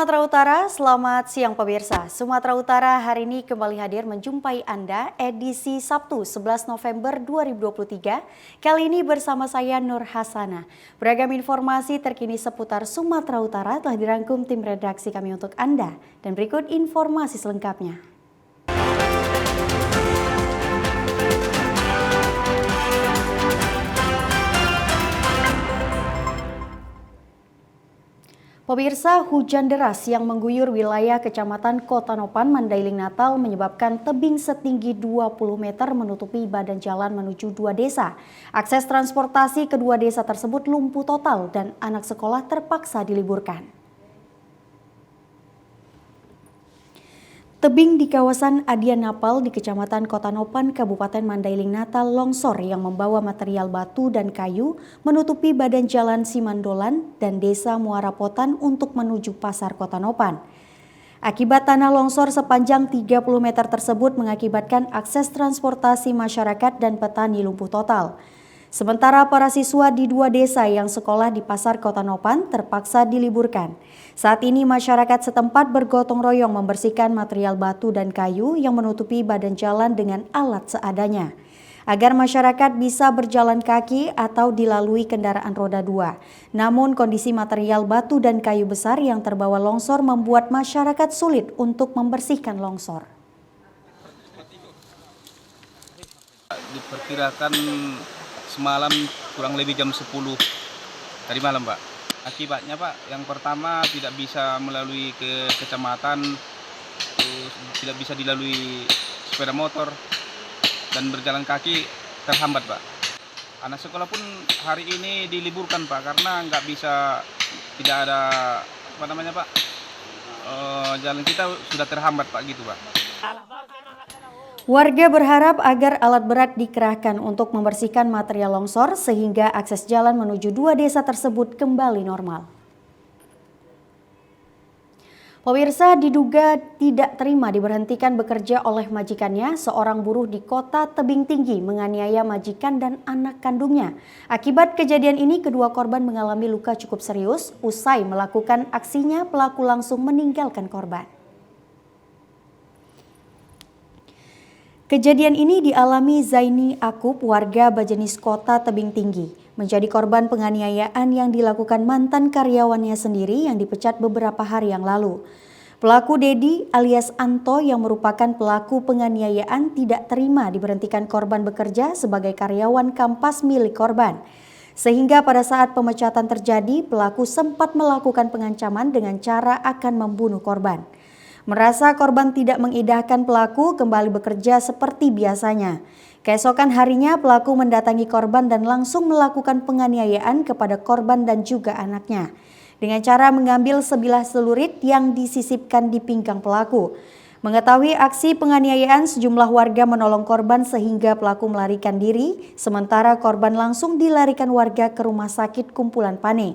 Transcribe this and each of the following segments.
Sumatera Utara, selamat siang pemirsa. Sumatera Utara hari ini kembali hadir menjumpai Anda edisi Sabtu 11 November 2023. Kali ini bersama saya Nur Hasana. Beragam informasi terkini seputar Sumatera Utara telah dirangkum tim redaksi kami untuk Anda. Dan berikut informasi selengkapnya. Pemirsa, hujan deras yang mengguyur wilayah Kecamatan Kota Nopan, Mandailing Natal menyebabkan tebing setinggi 20 meter menutupi badan jalan menuju dua desa. Akses transportasi kedua desa tersebut lumpuh total dan anak sekolah terpaksa diliburkan. Tebing di kawasan Adian Napal di Kecamatan Kota Nopan, Kabupaten Mandailing Natal longsor yang membawa material batu dan kayu menutupi badan jalan Simandolan dan Desa Muara Potan untuk menuju Pasar Kota Nopan. Akibat tanah longsor sepanjang 30 meter tersebut mengakibatkan akses transportasi masyarakat dan petani lumpuh total. Sementara para siswa di dua desa yang sekolah di Pasar Kota Nopan terpaksa diliburkan. Saat ini masyarakat setempat bergotong royong membersihkan material batu dan kayu yang menutupi badan jalan dengan alat seadanya, agar masyarakat bisa berjalan kaki atau dilalui kendaraan roda 2. Namun kondisi material batu dan kayu besar yang terbawa longsor membuat masyarakat sulit untuk membersihkan longsor. Diperkirakan semalam kurang lebih jam 10 tadi malam, Pak. Akibatnya, Pak, yang pertama tidak bisa melalui ke kecamatan, terus tidak bisa dilalui sepeda motor, dan berjalan kaki terhambat, Pak. Anak sekolah pun hari ini diliburkan, Pak, karena nggak bisa, tidak ada Pak, jalan kita sudah terhambat, Pak, gitu, Pak. Warga berharap agar alat berat dikerahkan untuk membersihkan material longsor sehingga akses jalan menuju dua desa tersebut kembali normal. Pemirsa, diduga tidak terima diberhentikan bekerja oleh majikannya, seorang buruh di Kota Tebing Tinggi menganiaya majikan dan anak kandungnya. Akibat kejadian ini, kedua korban mengalami luka cukup serius. Usai melakukan aksinya, pelaku langsung meninggalkan korban. Kejadian ini dialami Zaini Akub, warga Bajenis Kota Tebing Tinggi, menjadi korban penganiayaan yang dilakukan mantan karyawannya sendiri yang dipecat beberapa hari yang lalu. Pelaku Dedi alias Anto yang merupakan pelaku penganiayaan tidak terima diberhentikan korban bekerja sebagai karyawan Kampas milik korban. Sehingga pada saat pemecatan terjadi, pelaku sempat melakukan pengancaman dengan cara akan membunuh korban. Merasa korban tidak mengindahkan pelaku, kembali bekerja seperti biasanya. Keesokan harinya pelaku mendatangi korban dan langsung melakukan penganiayaan kepada korban dan juga anaknya, dengan cara mengambil sebilah celurit yang disisipkan di pinggang pelaku. Mengetahui aksi penganiayaan, sejumlah warga menolong korban sehingga pelaku melarikan diri, sementara korban langsung dilarikan warga ke rumah sakit Kumpulan Pane.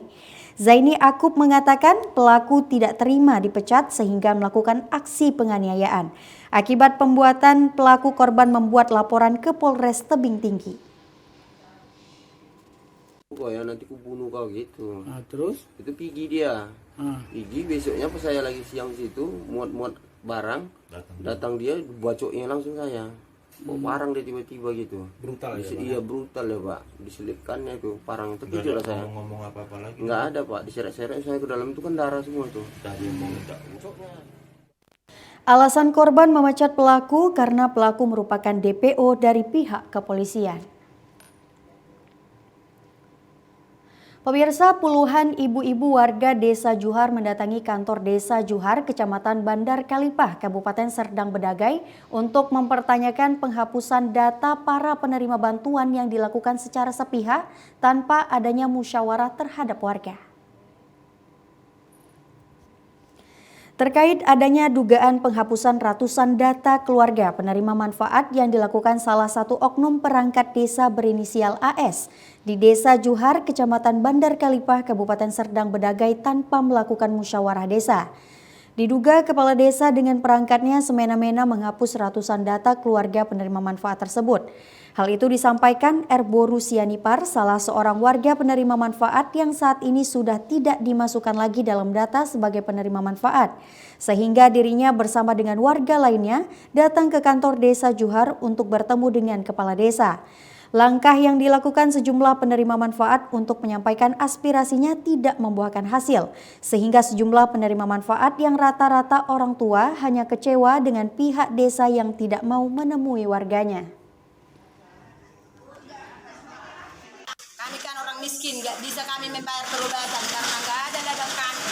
Zaini Akub mengatakan pelaku tidak terima dipecat sehingga melakukan aksi penganiayaan. Akibat pembuatan, pelaku korban membuat laporan ke Polres Tebing Tinggi. Kok ya nanti ku bunuh kau gitu. Terus? Itu pergi dia. Pergi besoknya pas saya lagi siang situ muat-muat barang, datang dia bacoknya langsung saya. Kok parang dia tiba-tiba gitu. Brutal ya, Pak? Iya brutal ya, Pak. Diselipkannya itu parang terkejut lah saya. Ngomong apa-apa lagi? Nggak ada, Pak. Diseret-seret saya ke dalam itu kan darah semua tuh. Tadi mau minta. Alasan korban memecat pelaku karena pelaku merupakan DPO dari pihak kepolisian. Pemirsa, puluhan ibu-ibu warga Desa Juhar mendatangi kantor Desa Juhar, Kecamatan Bandar Kalipah, Kabupaten Serdang Bedagai untuk mempertanyakan penghapusan data para penerima bantuan yang dilakukan secara sepihak tanpa adanya musyawarah terhadap warga. Terkait adanya dugaan penghapusan ratusan data keluarga penerima manfaat yang dilakukan salah satu oknum perangkat desa berinisial AS di Desa Juhar, Kecamatan Bandar Kalipah, Kabupaten Serdang Bedagai tanpa melakukan musyawarah desa. Diduga kepala desa dengan perangkatnya semena-mena menghapus ratusan data keluarga penerima manfaat tersebut. Hal itu disampaikan Erbo Rusianipar, salah seorang warga penerima manfaat yang saat ini sudah tidak dimasukkan lagi dalam data sebagai penerima manfaat. Sehingga dirinya bersama dengan warga lainnya datang ke kantor desa Juhar untuk bertemu dengan kepala desa. Langkah yang dilakukan sejumlah penerima manfaat untuk menyampaikan aspirasinya tidak membuahkan hasil, sehingga sejumlah penerima manfaat yang rata-rata orang tua hanya kecewa dengan pihak desa yang tidak mau menemui warganya. Kami kan orang miskin, nggak bisa kami membayar perobatan karena nggak ada ladang kami,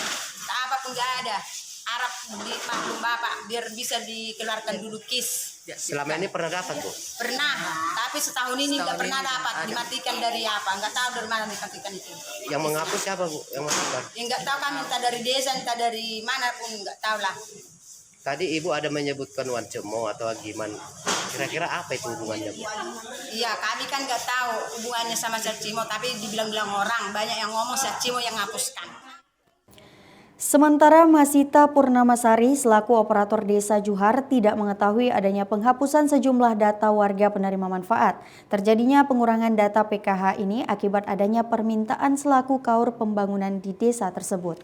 apapun nggak ada. Arab di maklum Bapak biar bisa dikeluarkan dulu KIS. Selama ini pernah dapat tuh? Pernah, tapi setahun ini nggak pernah dapat. Dimatikan dari apa? Nggak tahu dari mana dimatikan itu. Yang menghapus siapa Bu? Yang menghapus? Ya, nggak tahu kami, entah dari desa, entah dari mana pun nggak tahu lah. Tadi Ibu ada menyebutkan Wan Cemo atau Agiman. Kira-kira apa itu hubungannya Bu? Iya, kami kan nggak tahu hubungannya sama Syacimo, tapi dibilang-bilang orang banyak yang ngomong Syacimo yang ngapuskan. Sementara Masita Purnamasari selaku operator desa Juhar tidak mengetahui adanya penghapusan sejumlah data warga penerima manfaat. Terjadinya pengurangan data PKH ini akibat adanya permintaan selaku KAUR pembangunan di desa tersebut.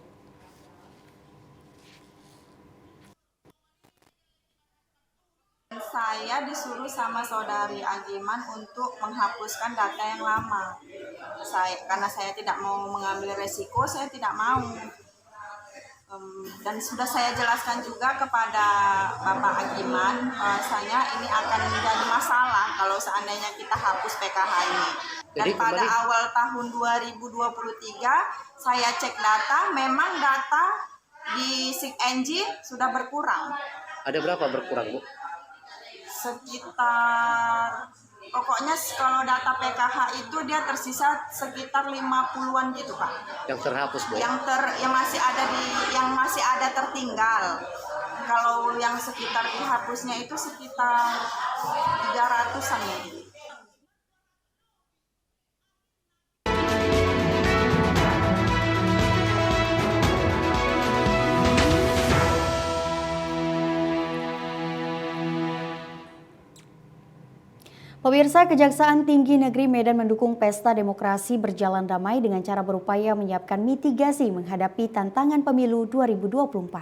Saya disuruh sama saudari Agiman untuk menghapuskan data yang lama. Karena saya tidak mau mengambil resiko, saya tidak mau. Dan sudah saya jelaskan juga kepada Bapak Agiman bahwasanya ini akan menjadi masalah kalau seandainya kita hapus PKH ini. Dan pada awal tahun 2023 saya cek data, memang data di Seek Engine sudah berkurang. Ada berapa berkurang Bu? Sekitar, pokoknya kalau data PKH itu dia tersisa sekitar 50-an gitu Pak. Yang terhapus Bu? Yang masih ada tertinggal. Kalau yang sekitar dihapusnya itu sekitar 300-an ya. Pemirsa, Kejaksaan Tinggi Negeri Medan mendukung pesta demokrasi berjalan damai dengan cara berupaya menyiapkan mitigasi menghadapi tantangan pemilu 2024.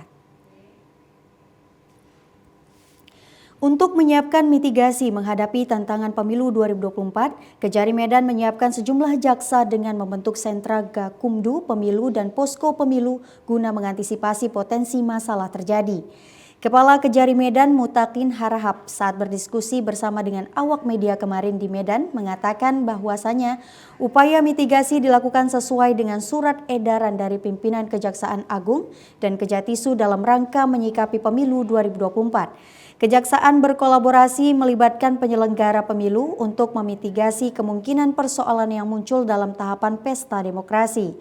Untuk menyiapkan mitigasi menghadapi tantangan pemilu 2024, Kejari Medan menyiapkan sejumlah jaksa dengan membentuk sentra Gakumdu Pemilu dan Posko Pemilu guna mengantisipasi potensi masalah terjadi. Kepala Kejari Medan Mutakin Harahap saat berdiskusi bersama dengan awak media kemarin di Medan mengatakan bahwasanya upaya mitigasi dilakukan sesuai dengan surat edaran dari pimpinan Kejaksaan Agung dan Kejatisu dalam rangka menyikapi pemilu 2024. Kejaksaan berkolaborasi melibatkan penyelenggara pemilu untuk memitigasi kemungkinan persoalan yang muncul dalam tahapan pesta demokrasi.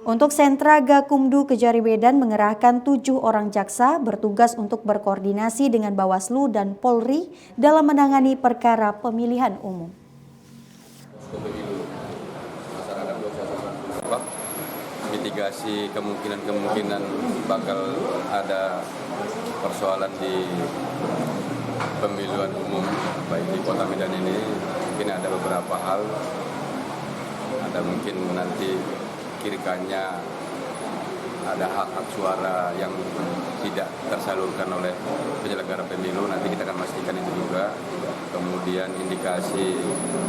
Untuk sentra Gakumdu Kejari Medan mengerahkan 7 orang jaksa bertugas untuk berkoordinasi dengan Bawaslu dan Polri dalam menangani perkara pemilihan umum. Mitigasi kemungkinan bakal ada persoalan di pemilihan umum baik di Kota Medan ini, mungkin ada beberapa hal, ada mungkin nanti kirikannya ada hak-hak suara yang tidak tersalurkan oleh penyelenggara pemilu, nanti kita akan pastikan itu juga. Kemudian indikasi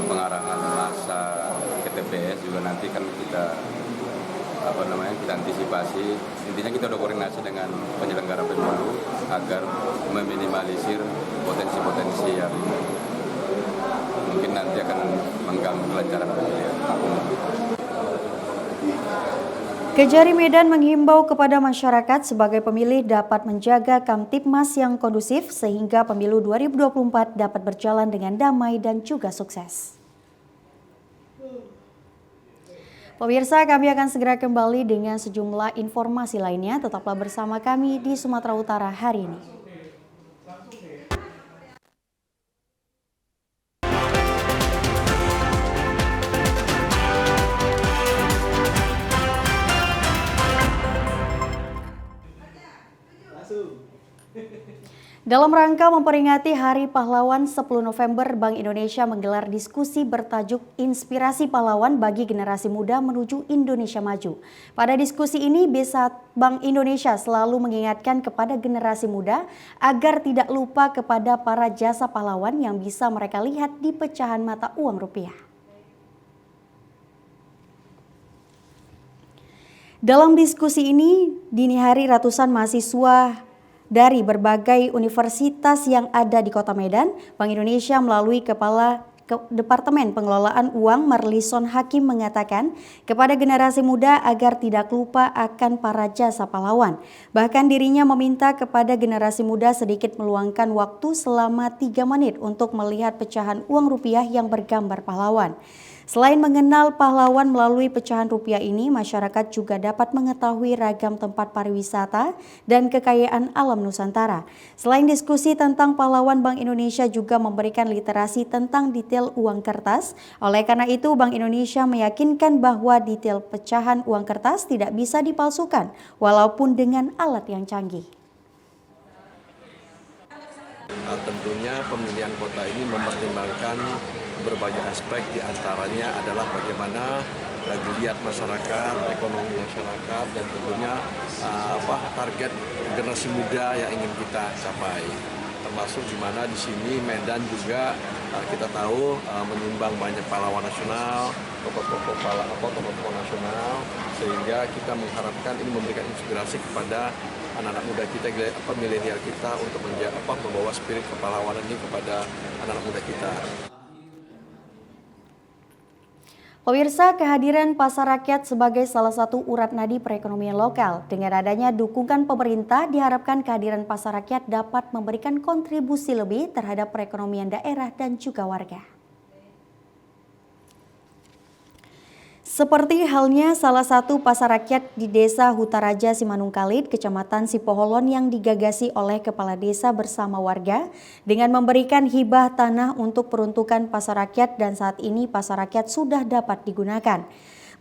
pengarahan massa ke TPS juga nanti kan kita kita antisipasi. Intinya kita udah koordinasi dengan penyelenggara pemilu agar meminimalisir potensi-potensi yang mungkin nanti akan mengganggu kelancaran pemilihan. Kejari Medan menghimbau kepada masyarakat sebagai pemilih dapat menjaga Kamtibmas yang kondusif sehingga pemilu 2024 dapat berjalan dengan damai dan juga sukses. Pemirsa, kami akan segera kembali dengan sejumlah informasi lainnya. Tetaplah bersama kami di Sumatera Utara hari ini. Dalam rangka memperingati Hari Pahlawan 10 November, Bank Indonesia menggelar diskusi bertajuk Inspirasi Pahlawan bagi Generasi Muda Menuju Indonesia Maju. Pada diskusi ini, Bank Indonesia selalu mengingatkan kepada generasi muda agar tidak lupa kepada para jasa pahlawan yang bisa mereka lihat di pecahan mata uang rupiah. Dalam diskusi ini, dini hari ratusan mahasiswa dari berbagai universitas yang ada di Kota Medan, Bank Indonesia melalui Kepala Departemen Pengelolaan Uang Marlison Hakim mengatakan kepada generasi muda agar tidak lupa akan para jasa pahlawan. Bahkan dirinya meminta kepada generasi muda sedikit meluangkan waktu selama 3 menit untuk melihat pecahan uang rupiah yang bergambar pahlawan. Selain mengenal pahlawan melalui pecahan rupiah ini, masyarakat juga dapat mengetahui ragam tempat pariwisata dan kekayaan alam Nusantara. Selain diskusi tentang pahlawan, Bank Indonesia juga memberikan literasi tentang detail uang kertas. Oleh karena itu, Bank Indonesia meyakinkan bahwa detail pecahan uang kertas tidak bisa dipalsukan, walaupun dengan alat yang canggih. Tentunya pemilihan kota ini mempertimbangkan berbagai aspek, diantaranya adalah bagaimana geliat masyarakat, ekonomi masyarakat, dan tentunya target generasi muda yang ingin kita capai. Termasuk di mana di sini Medan juga kita tahu menyumbang banyak pahlawan nasional, tokoh-tokoh nasional, sehingga kita mengharapkan ini memberikan inspirasi kepada anak-anak muda kita, milenial kita untuk membawa spirit kepahlawanan ini kepada anak-anak muda kita. Pemirsa, kehadiran pasar rakyat sebagai salah satu urat nadi perekonomian lokal. Dengan adanya dukungan pemerintah, diharapkan kehadiran pasar rakyat dapat memberikan kontribusi lebih terhadap perekonomian daerah dan juga warga. Seperti halnya salah satu pasar rakyat di Desa Hutaraja Simanungkalit, Kecamatan Sipoholon yang digagasi oleh Kepala Desa bersama warga dengan memberikan hibah tanah untuk peruntukan pasar rakyat, dan saat ini pasar rakyat sudah dapat digunakan.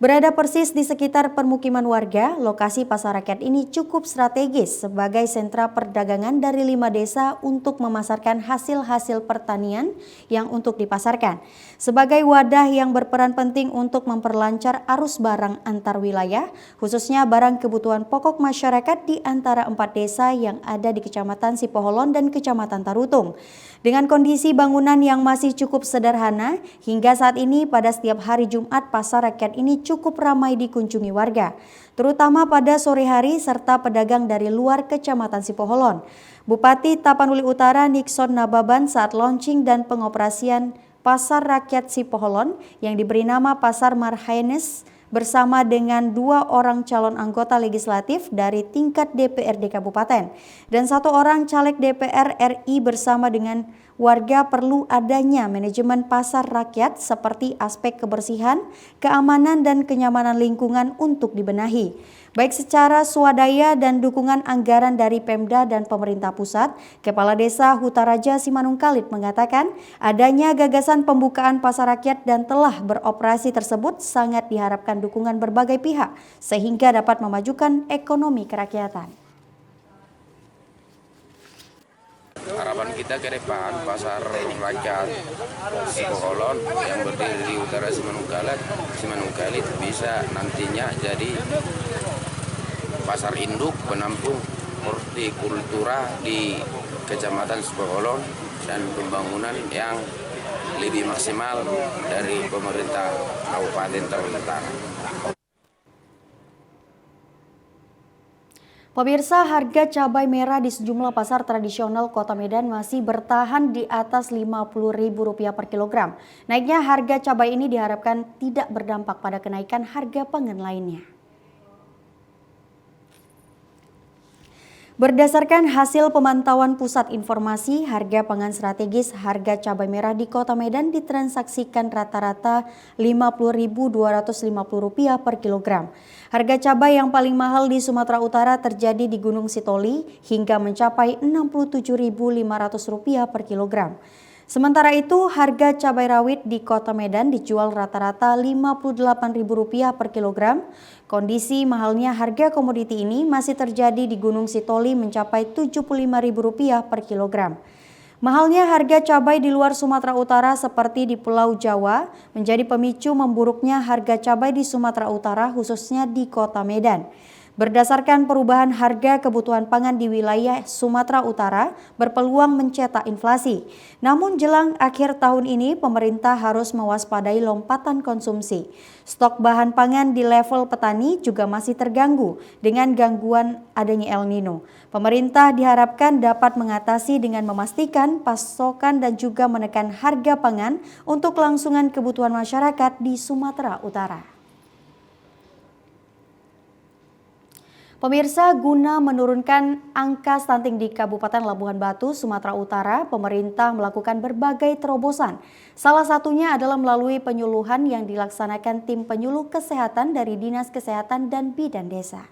Berada persis di sekitar permukiman warga, lokasi pasar rakyat ini cukup strategis sebagai sentra perdagangan dari 5 desa untuk memasarkan hasil-hasil pertanian yang untuk dipasarkan. Sebagai wadah yang berperan penting untuk memperlancar arus barang antar wilayah, khususnya barang kebutuhan pokok masyarakat di antara 4 desa yang ada di Kecamatan Sipoholon dan Kecamatan Tarutung. Dengan kondisi bangunan yang masih cukup sederhana, hingga saat ini pada setiap hari Jumat pasar rakyat ini cukup ramai dikunjungi warga, terutama pada sore hari serta pedagang dari luar Kecamatan Sipoholon. Bupati Tapanuli Utara Nixon Nababan saat launching dan pengoperasian Pasar Rakyat Sipoholon yang diberi nama Pasar Marhaines bersama dengan 2 orang calon anggota legislatif dari tingkat DPRD Kabupaten dan 1 orang caleg DPR RI bersama dengan warga perlu adanya manajemen pasar rakyat seperti aspek kebersihan, keamanan, dan kenyamanan lingkungan untuk dibenahi. Baik secara swadaya dan dukungan anggaran dari Pemda dan pemerintah pusat, Kepala Desa Hutaraja Simanungkalit mengatakan adanya gagasan pembukaan pasar rakyat dan telah beroperasi tersebut sangat diharapkan dukungan berbagai pihak sehingga dapat memajukan ekonomi kerakyatan. Harapan kita ke depan pasar rakyat Sipoholon yang berdiri di utara Simanungkalit bisa nantinya jadi pasar induk penampung hortikultura di Kecamatan Sipoholon dan pembangunan yang lebih maksimal dari pemerintah Kabupaten Tapanuli Utara. Pemirsa, harga cabai merah di sejumlah pasar tradisional Kota Medan masih bertahan di atas Rp50.000 per kilogram. Naiknya harga cabai ini diharapkan tidak berdampak pada kenaikan harga pangan lainnya. Berdasarkan hasil pemantauan Pusat Informasi Harga Pangan Strategis, harga cabai merah di Kota Medan ditransaksikan rata-rata Rp50.250 per kilogram. Harga cabai yang paling mahal di Sumatera Utara terjadi di Gunung Sitoli hingga mencapai Rp67.500 per kilogram. Sementara itu, harga cabai rawit di Kota Medan dijual rata-rata Rp58.000 per kilogram. Kondisi mahalnya harga komoditi ini masih terjadi di Gunung Sitoli mencapai Rp75.000 per kilogram. Mahalnya harga cabai di luar Sumatera Utara seperti di Pulau Jawa menjadi pemicu memburuknya harga cabai di Sumatera Utara khususnya di Kota Medan. Berdasarkan perubahan harga kebutuhan pangan di wilayah Sumatera Utara berpeluang mencetak inflasi. Namun jelang akhir tahun ini pemerintah harus mewaspadai lompatan konsumsi. Stok bahan pangan di level petani juga masih terganggu dengan gangguan adanya El Nino. Pemerintah diharapkan dapat mengatasi dengan memastikan pasokan dan juga menekan harga pangan untuk kelangsungan kebutuhan masyarakat di Sumatera Utara. Pemirsa, guna menurunkan angka stunting di Kabupaten Labuhan Batu, Sumatera Utara, pemerintah melakukan berbagai terobosan. Salah satunya adalah melalui penyuluhan yang dilaksanakan tim penyuluh kesehatan dari Dinas Kesehatan dan Bidan Desa.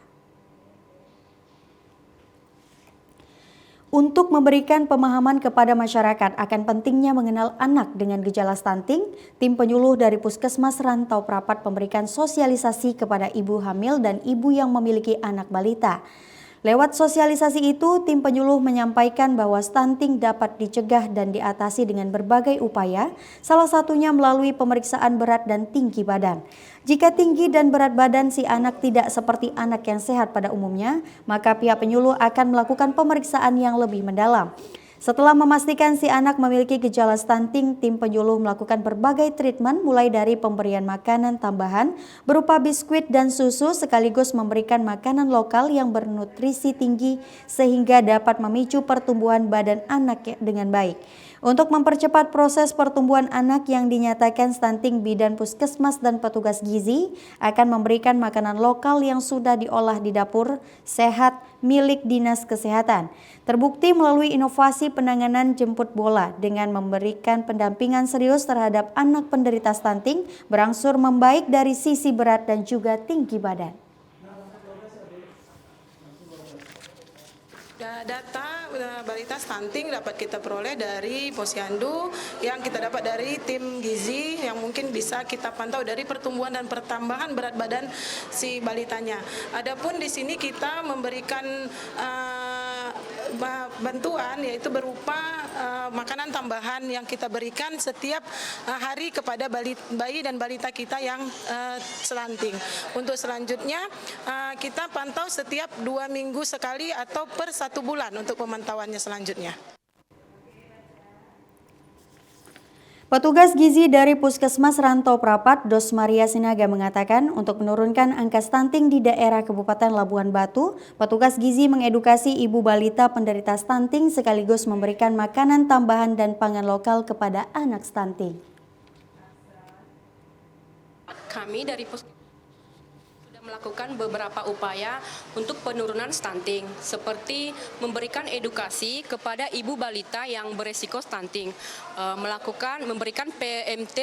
Untuk memberikan pemahaman kepada masyarakat akan pentingnya mengenal anak dengan gejala stunting, tim penyuluh dari Puskesmas Rantau Prapat memberikan sosialisasi kepada ibu hamil dan ibu yang memiliki anak balita. Lewat sosialisasi itu, tim penyuluh menyampaikan bahwa stunting dapat dicegah dan diatasi dengan berbagai upaya, salah satunya melalui pemeriksaan berat dan tinggi badan. Jika tinggi dan berat badan si anak tidak seperti anak yang sehat pada umumnya, maka pihak penyuluh akan melakukan pemeriksaan yang lebih mendalam. Setelah memastikan si anak memiliki gejala stunting, tim penyuluh melakukan berbagai treatment mulai dari pemberian makanan tambahan berupa biskuit dan susu sekaligus memberikan makanan lokal yang bernutrisi tinggi sehingga dapat memicu pertumbuhan badan anak dengan baik. Untuk mempercepat proses pertumbuhan anak yang dinyatakan stunting, bidan puskesmas dan petugas gizi akan memberikan makanan lokal yang sudah diolah di dapur sehat milik Dinas Kesehatan. Terbukti melalui inovasi penanganan jemput bola dengan memberikan pendampingan serius terhadap anak penderita stunting berangsur membaik dari sisi berat dan juga tinggi badan. Data balita stunting dapat kita peroleh dari posyandu yang kita dapat dari tim gizi yang mungkin bisa kita pantau dari pertumbuhan dan pertambahan berat badan si balitanya. Adapun di sini kita memberikan bantuan yaitu berupa makanan tambahan yang kita berikan setiap hari kepada bayi dan balita kita yang stunting. Untuk selanjutnya kita pantau setiap 2 minggu sekali atau per 1 bulan untuk pemantauannya selanjutnya. Petugas gizi dari Puskesmas Rantau Prapat, Dos Maria Sinaga mengatakan untuk menurunkan angka stunting di daerah Kabupaten Labuhan Batu, petugas gizi mengedukasi ibu balita penderita stunting sekaligus memberikan makanan tambahan dan pangan lokal kepada anak stunting. Kami dari melakukan beberapa upaya untuk penurunan stunting, seperti memberikan edukasi kepada ibu balita yang beresiko stunting, memberikan PMT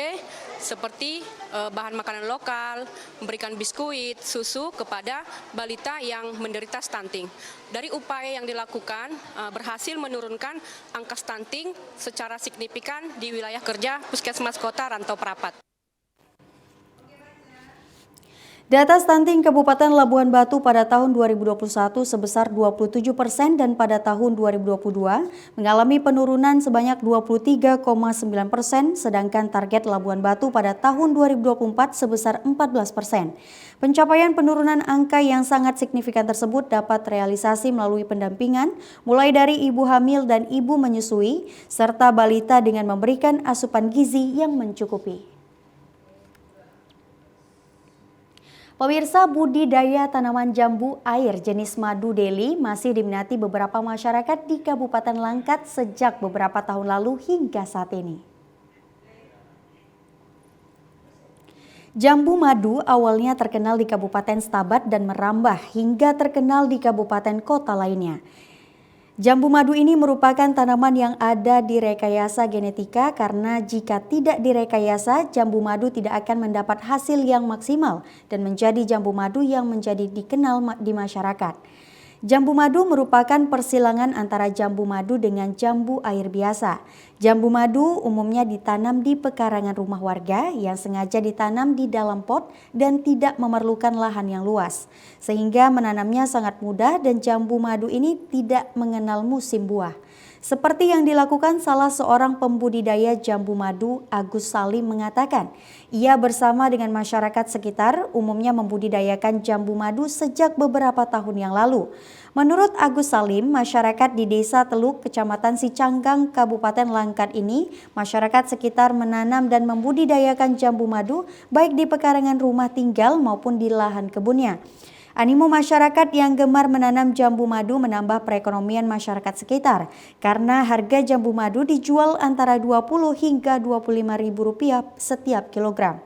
seperti bahan makanan lokal, memberikan biskuit, susu kepada balita yang menderita stunting. Dari upaya yang dilakukan berhasil menurunkan angka stunting secara signifikan di wilayah kerja Puskesmas Kota Rantau Prapat. Data stunting Kabupaten Labuhan Batu pada tahun 2021 sebesar 27% dan pada tahun 2022 mengalami penurunan sebanyak 23,9%, sedangkan target Labuhan Batu pada tahun 2024 sebesar 14%. Pencapaian penurunan angka yang sangat signifikan tersebut dapat realisasi melalui pendampingan mulai dari ibu hamil dan ibu menyusui, serta balita dengan memberikan asupan gizi yang mencukupi. Pemirsa, budidaya tanaman jambu air jenis madu deli masih diminati beberapa masyarakat di Kabupaten Langkat sejak beberapa tahun lalu hingga saat ini. Jambu madu awalnya terkenal di Kabupaten Stabat dan merambah hingga terkenal di kabupaten kota lainnya. Jambu madu ini merupakan tanaman yang ada di rekayasa genetika karena jika tidak direkayasa, jambu madu tidak akan mendapat hasil yang maksimal dan menjadi jambu madu yang menjadi dikenal di masyarakat. Jambu madu merupakan persilangan antara jambu madu dengan jambu air biasa. Jambu madu umumnya ditanam di pekarangan rumah warga yang sengaja ditanam di dalam pot dan tidak memerlukan lahan yang luas. Sehingga menanamnya sangat mudah dan jambu madu ini tidak mengenal musim buah. Seperti yang dilakukan salah seorang pembudidaya jambu madu, Agus Salim mengatakan, ia bersama dengan masyarakat sekitar umumnya membudidayakan jambu madu sejak beberapa tahun yang lalu. Menurut Agus Salim, masyarakat di Desa Teluk, Kecamatan Sicanggang, Kabupaten Langkat ini, masyarakat sekitar menanam dan membudidayakan jambu madu baik di pekarangan rumah tinggal maupun di lahan kebunnya. Animo masyarakat yang gemar menanam jambu madu menambah perekonomian masyarakat sekitar karena harga jambu madu dijual antara Rp20 hingga Rp25.000 setiap kilogram.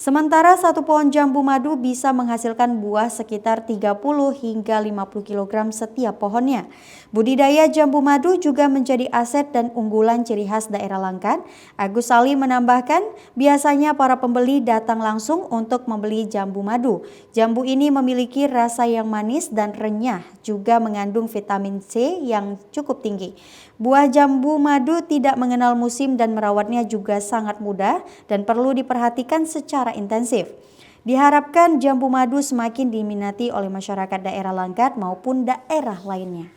Sementara satu pohon jambu madu bisa menghasilkan buah sekitar 30 hingga 50 kg setiap pohonnya. Budidaya jambu madu juga menjadi aset dan unggulan ciri khas daerah Langkat. Agus Salim menambahkan, biasanya para pembeli datang langsung untuk membeli jambu madu. Jambu ini memiliki rasa yang manis dan renyah, juga mengandung vitamin C yang cukup tinggi. Buah jambu madu tidak mengenal musim dan merawatnya juga sangat mudah dan perlu diperhatikan secara intensif. Diharapkan jambu madu semakin diminati oleh masyarakat daerah Langkat maupun daerah lainnya.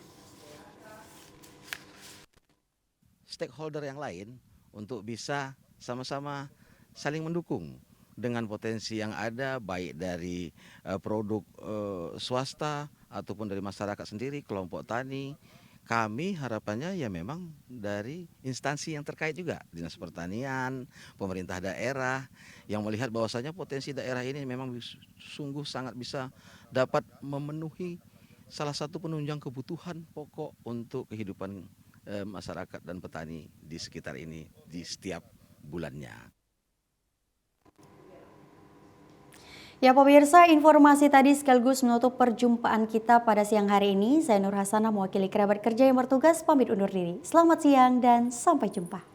Stakeholder yang lain untuk bisa sama-sama saling mendukung dengan potensi yang ada baik dari produk swasta ataupun dari masyarakat sendiri, kelompok tani. Kami harapannya ya memang dari instansi yang terkait juga, Dinas Pertanian, pemerintah daerah, yang melihat bahwasanya potensi daerah ini memang sungguh sangat bisa dapat memenuhi salah satu penunjang kebutuhan pokok untuk kehidupan masyarakat dan petani di sekitar ini di setiap bulannya. Ya pemirsa, informasi tadi sekaligus menutup perjumpaan kita pada siang hari ini. Saya Nur Hasanah mewakili kerabat kerja yang bertugas pamit undur diri. Selamat siang dan sampai jumpa.